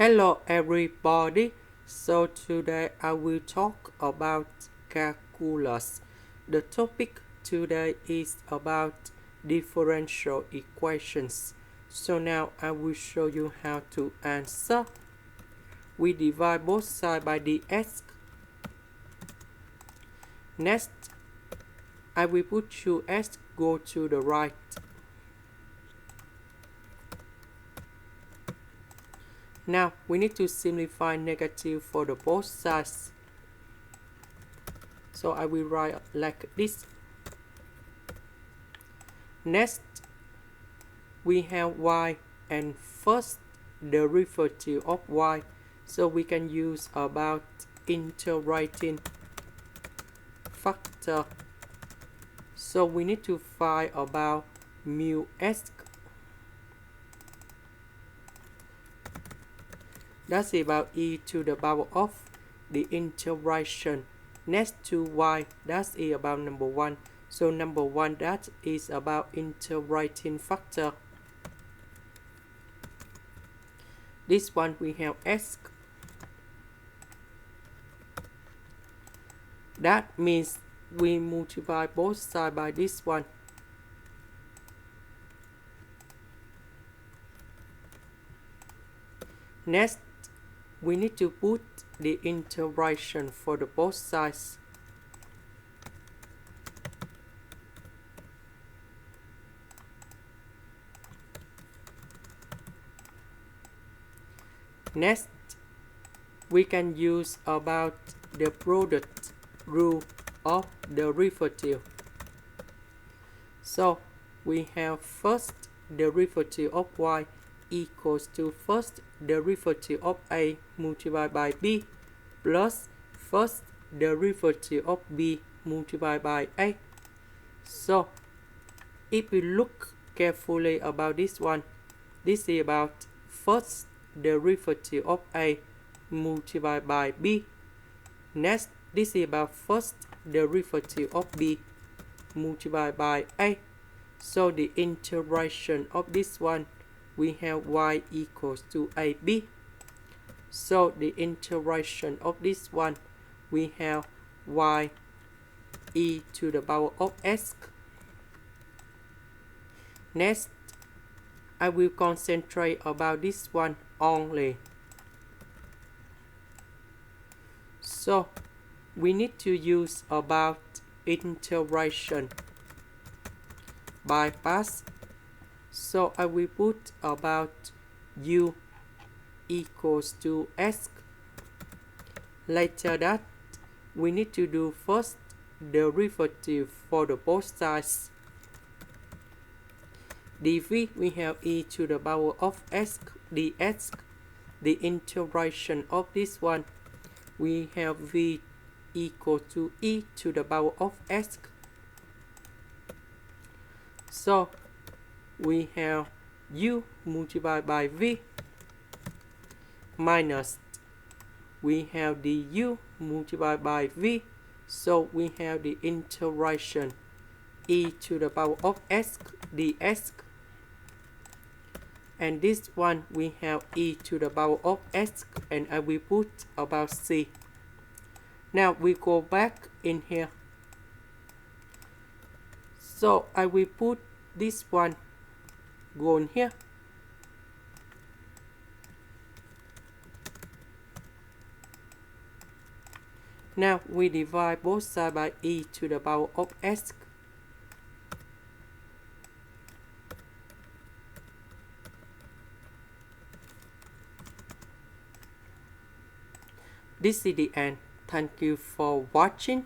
Hello everybody, so today I will talk about calculus. The topic today is about differential equations. So now I will show you how to answer. We divide both sides by dx. Next, I will put 2x go to the right. Now we need to simplify negative for the both sides. So I will write like this. Next, we have y and first derivative of y. So we can use about integrating factor. So we need to find about mu s. That's about e to the power of the integration. Next to y, that's about number 1. So number 1, that is about integrating factor. This one we have s. That means we multiply both sides by this one. Next, we need to put the integration for the both sides. Next, we can use about the product rule of derivative. So we have first derivative of y equals to first derivative of a multiplied by b plus first derivative of b multiplied by a. So if we look carefully about this one, this is about first derivative of a multiplied by b. Next, this is about first derivative of b multiplied by a. So the integration of this one, we have y equals to ab. So the integration of this one, we have y e to the power of s. Next, I will concentrate about this one only. So we need to use about integration bypass. So I will put about u equals to s. Later that, we need to do first derivative for the both sides. dv, we have e to the power of s ds. The integration of this one, we have v equal to e to the power of s. So we have u multiplied by v minus we have the u multiplied by v. So we have the integration e to the power of s ds. And this one we have e to the power of s, and I will put about c. Now we go back in here. So I will put this one go in here. Now we divide both sides by e to the power of s. This is the end. Thank you for watching.